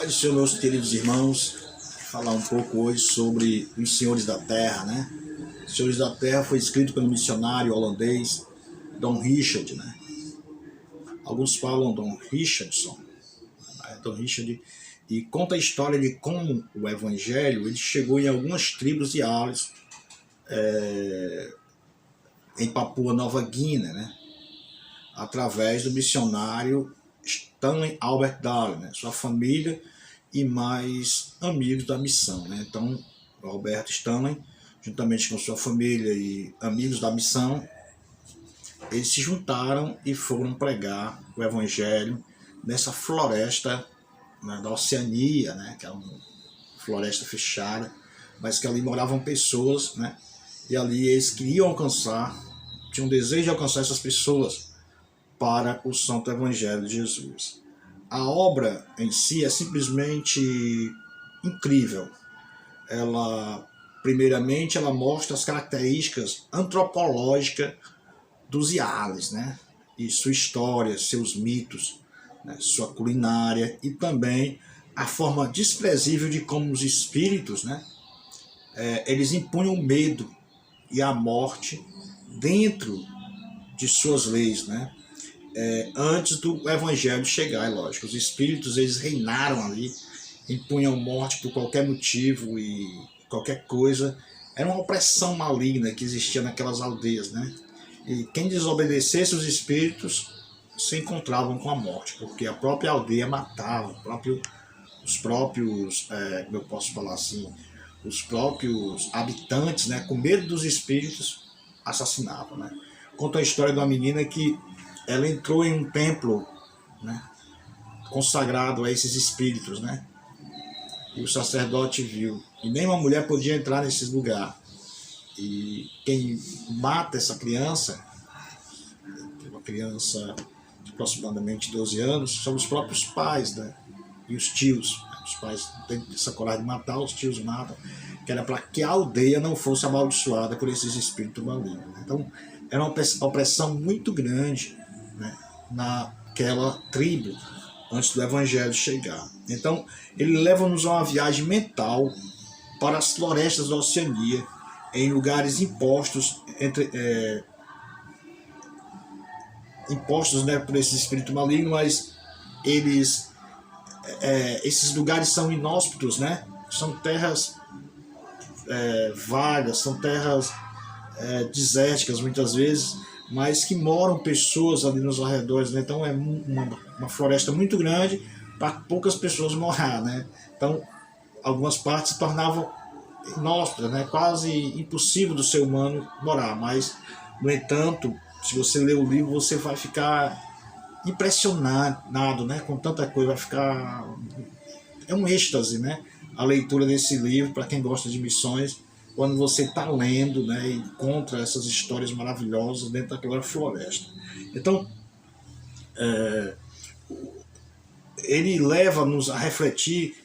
Pai do Senhor, meus queridos irmãos, falar um pouco hoje sobre os Senhores da Terra, né? Os Senhores da Terra foi escrito pelo missionário holandês Don Richard, né? Alguns falam Don Richardson, Don Richard, e conta a história de como o Evangelho ele chegou em algumas tribos e áreas em Papua Nova Guiné, né? Através do missionário Stanley Albert Darling, né? Sua família e mais amigos da missão, né? Então, o Alberto Stanley, juntamente com sua família e amigos da missão, eles se juntaram e foram pregar o Evangelho nessa floresta, né, da Oceania, né, que é uma floresta fechada, mas que ali moravam pessoas, né, e ali eles queriam alcançar, tinham desejo de alcançar essas pessoas para o Santo Evangelho de Jesus. A obra em si é simplesmente incrível. Primeiramente, ela mostra as características antropológicas dos Ialis, né? E sua história, seus mitos, né? Sua culinária e também a forma desprezível de como os espíritos, né? Eles impunham medo e a morte dentro de suas leis, né? Antes do Evangelho chegar, é lógico. Os espíritos eles reinaram ali, impunham morte por qualquer motivo e qualquer coisa. Era uma opressão maligna que existia naquelas aldeias, né? E quem desobedecesse os espíritos se encontravam com a morte, porque a própria aldeia matava, os próprios, como eu posso falar assim, os próprios habitantes, né, com medo dos espíritos, assassinavam, né? Conta a história de uma menina que ela entrou em um templo, né, consagrado a esses espíritos, né? E o sacerdote viu. E nem uma mulher podia entrar nesse lugar. E quem mata essa criança, uma criança de aproximadamente 12 anos, são os próprios pais, né? E os tios. Os pais têm essa coragem de matar, os tios matam, que era para que a aldeia não fosse amaldiçoada por esses espíritos malignos. Então, era uma opressão muito grande, né, naquela tribo, antes do Evangelho chegar. Então, ele leva-nos a uma viagem mental para as florestas da Oceania, em lugares impostos, né, por esse espírito maligno, mas esses lugares são inóspitos, né? São terras vagas, são terras desérticas muitas vezes, mas que moram pessoas ali nos arredores, né? Então é uma floresta muito grande para poucas pessoas morar, né? Então algumas partes se tornavam inóspitas, né? Quase impossível do ser humano morar, mas no entanto, se você ler o livro, você vai ficar impressionado, né? Com tanta coisa, vai ficar um êxtase, né? A leitura desse livro, para quem gosta de missões, quando você está lendo, né, e encontra essas histórias maravilhosas dentro daquela floresta. Então, ele leva-nos a refletir,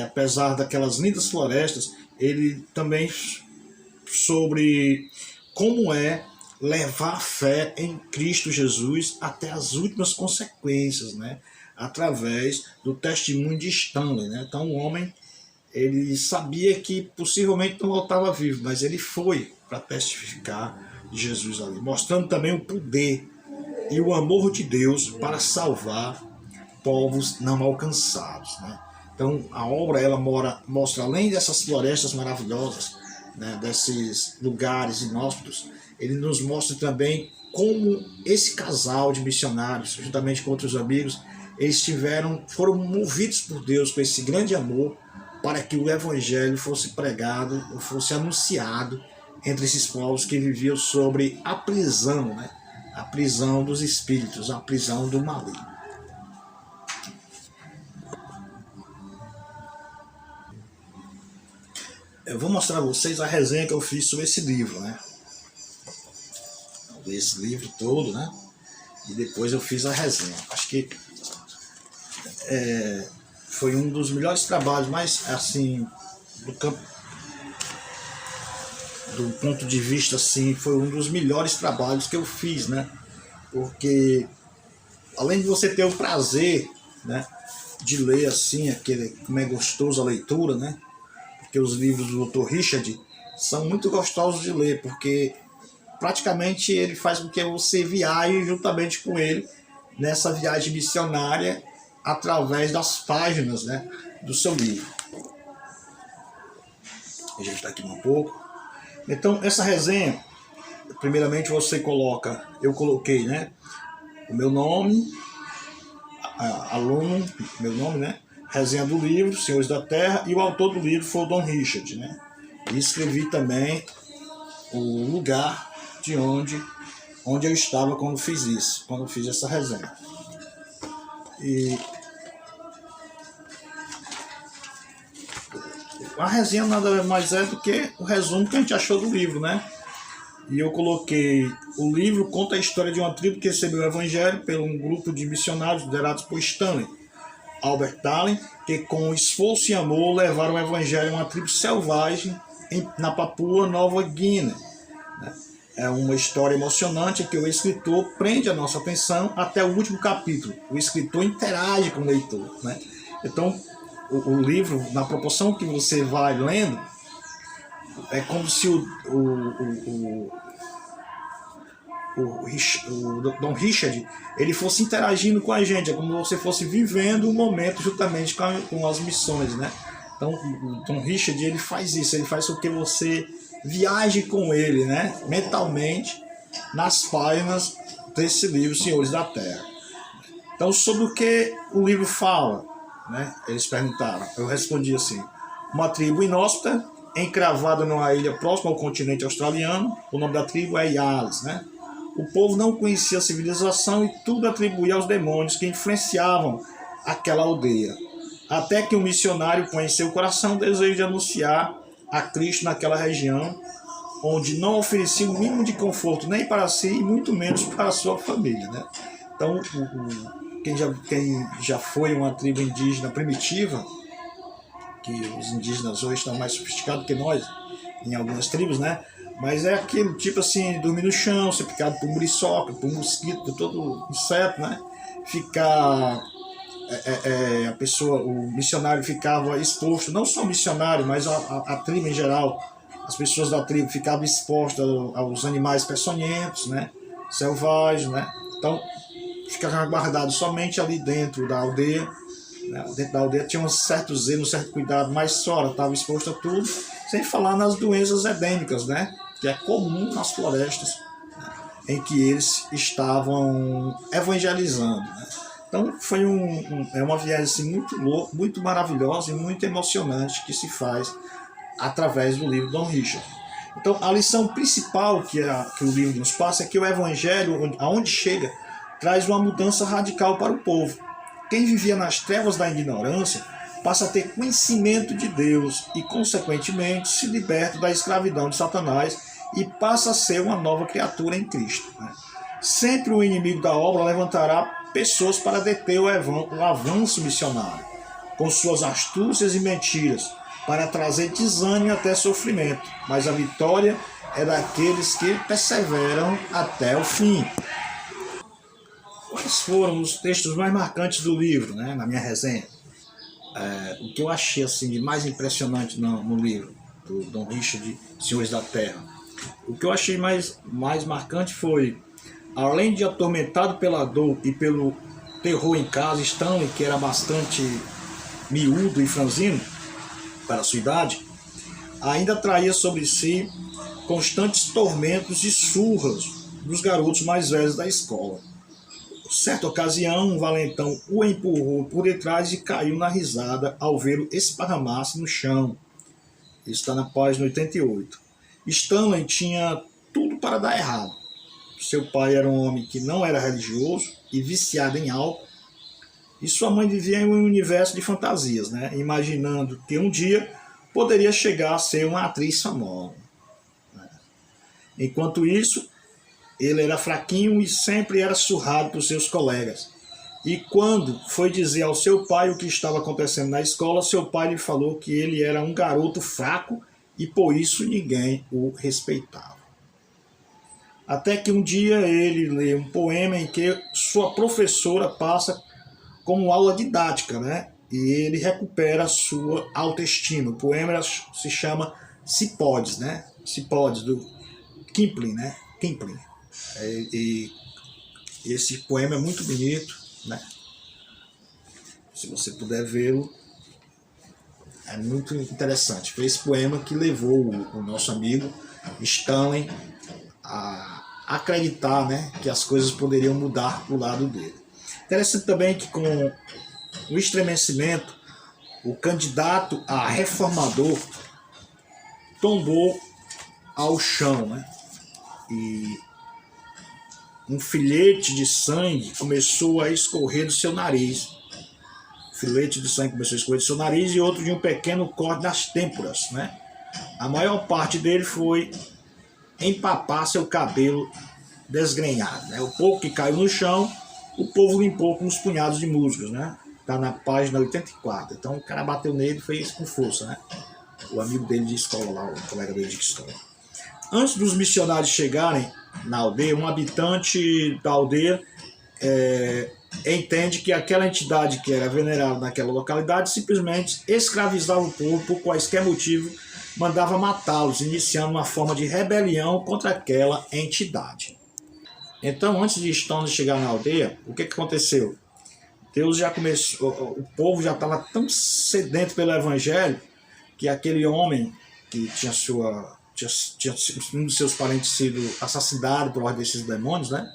apesar daquelas lindas florestas, ele também sobre como é levar a fé em Cristo Jesus até as últimas consequências, né, através do testemunho de Stanley, né? Então, o homem ele sabia que possivelmente não voltava vivo, mas ele foi para testificar de Jesus ali, mostrando também o poder e o amor de Deus para salvar povos não alcançados, né? Então a obra ela mostra, além dessas florestas maravilhosas, né, desses lugares inóspitos, ele nos mostra também como esse casal de missionários, juntamente com outros amigos, eles foram movidos por Deus com esse grande amor para que o Evangelho fosse pregado, fosse anunciado entre esses povos que viviam sobre a prisão, né? A prisão dos espíritos, a prisão do maligno. Eu vou mostrar a vocês a resenha que eu fiz sobre esse livro, né? Esse livro todo, né? E depois eu fiz a resenha. Acho que foi um dos melhores trabalhos, mais assim, do ponto de vista assim, foi um dos melhores trabalhos que eu fiz, né? Porque além de você ter o prazer, né, de ler assim, aquele, como é gostoso a leitura, né? Porque os livros do Dr. Richard são muito gostosos de ler, porque praticamente ele faz com que você viaje juntamente com ele nessa viagem missionária através das páginas, né, do seu livro. A gente está aqui um pouco. Então, essa resenha, primeiramente você coloca, eu coloquei, né, o meu nome, aluno, meu nome, né, resenha do livro, Senhores da Terra, e o autor do livro foi o Dom Richard, né, e escrevi também o lugar de onde eu estava quando fiz isso, quando fiz essa resenha. E a resenha nada mais é do que o resumo que a gente achou do livro, né? E eu coloquei, o livro conta a história de uma tribo que recebeu o evangelho por um grupo de missionários liderados por Stanley Albert Allen, que com esforço e amor levaram o evangelho a uma tribo selvagem na Papua Nova Guiné. É uma história emocionante que o escritor prende a nossa atenção até o último capítulo. O escritor interage com o leitor, né? Então, o livro, na proporção que você vai lendo, é como se o Dom Richard ele fosse interagindo com a gente, é como se você fosse vivendo o momento juntamente com as missões, né? Então, o Dom Richard ele faz isso, ele faz com que você viaje com ele, né, mentalmente, nas páginas desse livro, Senhores da Terra. Então, sobre o que o livro fala, né? Eles perguntaram, eu respondi assim: uma tribo inóspita, encravada numa ilha próxima ao continente australiano, o nome da tribo é Yales, né? O povo não conhecia a civilização e tudo atribuía aos demônios que influenciavam aquela aldeia. Até que um missionário põe em seu coração o desejo de anunciar a Cristo naquela região, onde não oferecia o mínimo de conforto nem para si e muito menos para a sua família, né? Então, quem já foi uma tribo indígena primitiva, que os indígenas hoje estão mais sofisticados que nós, em algumas tribos, né? Mas é aquele tipo assim, dormir no chão, ser picado por muriçoca, por mosquito, por todo inseto, né? Ficar... a pessoa, o missionário ficava exposto, não só o missionário, mas a tribo em geral, as pessoas da tribo ficavam expostas aos animais peçonhentos, né, selvagens, né, então ficavam guardados somente ali dentro da aldeia, né? Dentro da aldeia tinha um certo zelo, um certo cuidado, mas só estava exposto a tudo, sem falar nas doenças endêmicas, né, que é comum nas florestas, né, em que eles estavam evangelizando, né. Então foi uma viagem assim, muito louca, muito maravilhosa e muito emocionante que se faz através do livro Dom Richard. Então a lição principal que o livro nos passa é que o evangelho, aonde chega, traz uma mudança radical para o povo. Quem vivia nas trevas da ignorância passa a ter conhecimento de Deus e, consequentemente, se liberta da escravidão de Satanás e passa a ser uma nova criatura em Cristo, né? Sempre o inimigo da obra levantará pessoas para deter o avanço missionário, com suas astúcias e mentiras, para trazer desânimo e até sofrimento. Mas a vitória é daqueles que perseveram até o fim. Quais foram os textos mais marcantes do livro, né, na minha resenha? O que eu achei assim, de mais impressionante no livro do Dom Richard, Senhores da Terra? O que eu achei mais marcante foi: além de atormentado pela dor e pelo terror em casa, Stanley, que era bastante miúdo e franzino para a sua idade, ainda traía sobre si constantes tormentos e surras dos garotos mais velhos da escola. Certa ocasião, um valentão o empurrou por detrás e caiu na risada ao vê-lo esparramar-se no chão. Isso está na página 88. Stanley tinha tudo para dar errado. Seu pai era um homem que não era religioso e viciado em álcool, e sua mãe vivia em um universo de fantasias, né? Imaginando que um dia poderia chegar a ser uma atriz famosa. Enquanto isso, ele era fraquinho e sempre era surrado por seus colegas. E quando foi dizer ao seu pai o que estava acontecendo na escola, seu pai lhe falou que ele era um garoto fraco e por isso ninguém o respeitava. Até que um dia ele lê um poema em que sua professora passa como aula didática, né? e ele recupera a sua autoestima. O poema se chama Se Podes, né? Se Podes, do Kipling, né? Kipling. E esse poema é muito bonito, né? Se você puder vê-lo, é muito interessante. Foi esse poema que levou o nosso amigo Stanley a acreditar, né, que as coisas poderiam mudar para o lado dele. Interessante também que com o estremecimento, o candidato a reformador tombou ao chão, né? E um filete de sangue começou a escorrer do seu nariz. O filete de sangue começou a escorrer do seu nariz e outro de um pequeno corte nas têmporas, né? A maior parte dele foi empapar seu cabelo desgrenhado, né? O pouco que caiu no chão, o povo limpou com uns punhados de musgos, né? Tá na página 84. Então o cara bateu nele e fez com força, né? O amigo dele de escola lá, o colega dele de escola. Antes dos missionários chegarem na aldeia, um habitante da aldeia entende que aquela entidade que era venerada naquela localidade simplesmente escravizava o povo por quaisquer motivo, mandava matá-los, iniciando uma forma de rebelião contra aquela entidade. Então, antes de Stanley chegar na aldeia, o que aconteceu? Deus já começou, o povo já estava tão sedento pelo evangelho que aquele homem que tinha um dos seus parentes sido assassinado por ordem desses demônios, né?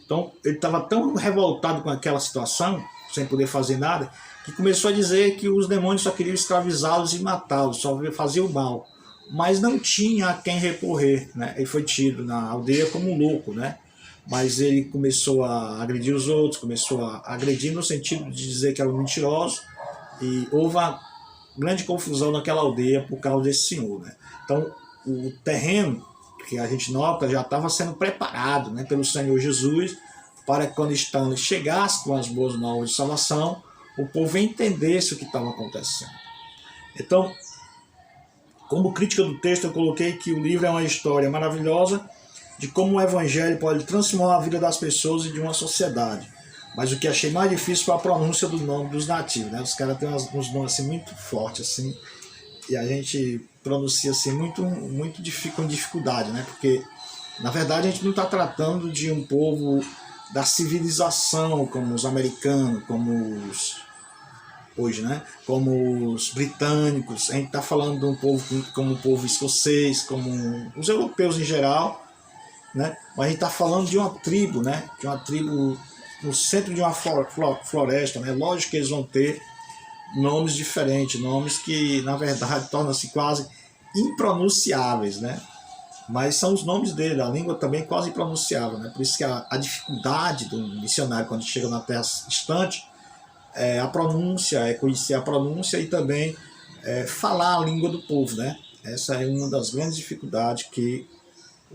Então ele estava tão revoltado com aquela situação, sem poder fazer nada, que começou a dizer que os demônios só queriam escravizá-los e matá-los, só faziam o mal, mas não tinha a quem recorrer, né? Ele foi tido na aldeia como um louco, né? Mas ele começou a agredir os outros, começou a agredir no sentido de dizer que eram mentirosos, e houve uma grande confusão naquela aldeia por causa desse senhor, né? Então o terreno que a gente nota já estava sendo preparado, né, pelo Senhor Jesus, para que quando Stanley chegasse com as boas novas de salvação, o povo entendesse o que estava acontecendo. Então, como crítica do texto, eu coloquei que o livro é uma história maravilhosa de como o evangelho pode transformar a vida das pessoas e de uma sociedade. Mas o que achei mais difícil foi a pronúncia do nome dos nativos, né? Os caras têm uns nomes assim, muito fortes, assim, e a gente pronuncia assim, com dificuldade, né? Porque, na verdade, a gente não está tratando de um povo da civilização, como os americanos, como hoje, né? Como os britânicos. A gente está falando de um povo como o povo escocês, como os europeus em geral, né? Mas a gente está falando de uma tribo, né? De uma tribo no centro de uma floresta, né? Lógico que eles vão ter nomes diferentes, nomes que na verdade tornam-se quase impronunciáveis, né? Mas são os nomes dele, a língua também é quase impronunciável, né? Por isso que a dificuldade do missionário quando chega na terra distante é a pronúncia, é conhecer a pronúncia e também falar a língua do povo, né? Essa é uma das grandes dificuldades que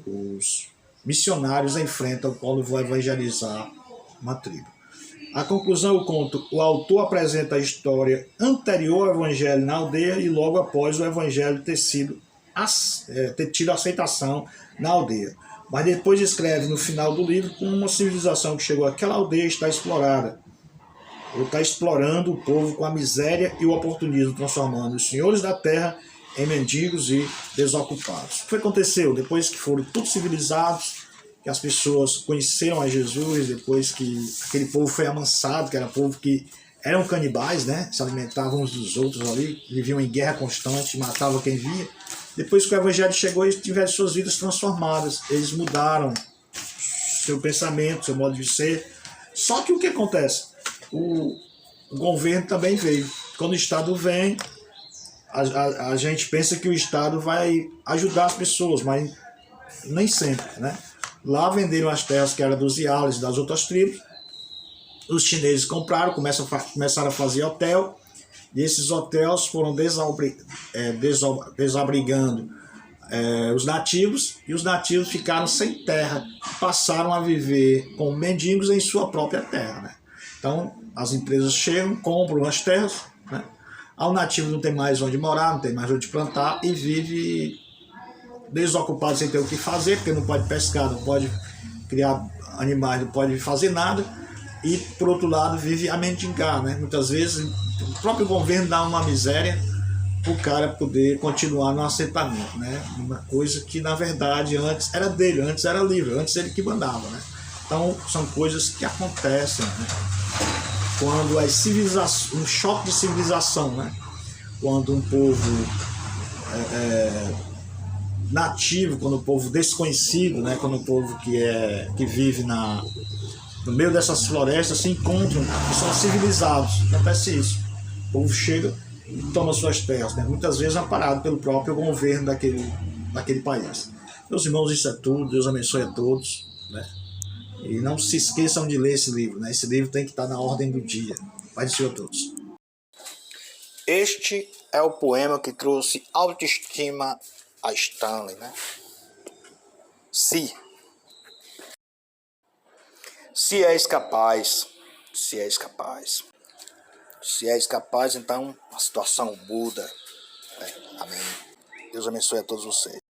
os missionários enfrentam quando vão evangelizar uma tribo. A conclusão eu conto, o autor apresenta a história anterior ao evangelho na aldeia e logo após o evangelho ter tido aceitação na aldeia. Mas depois escreve no final do livro como uma civilização que chegou àquela aldeia está explorada. Ou está explorando o povo com a miséria e o oportunismo, transformando os senhores da terra em mendigos e desocupados. O que aconteceu? Depois que foram todos civilizados, que as pessoas conheceram a Jesus, depois que aquele povo foi amansado, que era povo que eram canibais, né? Se alimentavam uns dos outros ali, viviam em guerra constante, matavam quem via. Depois que o evangelho chegou, eles tiveram suas vidas transformadas, eles mudaram seu pensamento, seu modo de ser. Só que o que acontece? O governo também veio. Quando o Estado vem, a gente pensa que o Estado vai ajudar as pessoas, mas nem sempre, né? Lá venderam as terras que eram dos Iales e das outras tribos. Os chineses compraram, começaram a fazer hotel. E esses hotéis foram desabrigando os nativos. E os nativos ficaram sem terra. Passaram a viver como mendigos em sua própria terra, né? Então, as empresas chegam, compram as terras, né? O nativo não tem mais onde morar, não tem mais onde plantar e vive desocupado sem ter o que fazer, porque não pode pescar, não pode criar animais, não pode fazer nada. e, por outro lado, vive a mendigar, né? Muitas vezes o próprio governo dá uma miséria para o cara poder continuar no assentamento, né? Uma coisa que, na verdade, antes era dele, antes era livre, antes ele que mandava, né? Então, são coisas que acontecem, né? Quando as civilizações, um choque de civilização, né? Quando um povo nativo, quando o povo desconhecido, né? Quando o povo que vive no meio dessas florestas se encontram e são civilizados. Acontece isso. O povo chega e toma suas terras, né? Muitas vezes amparado pelo próprio governo daquele país. Meus irmãos, isso é tudo. Deus abençoe a todos, né? E não se esqueçam de ler esse livro, né? Esse livro tem que estar na ordem do dia. Paz do Senhor a todos. Este é o poema que trouxe autoestima a Stanley, né? Se és capaz, se és capaz, se és capaz, então a situação muda, né? Amém. Deus abençoe a todos vocês.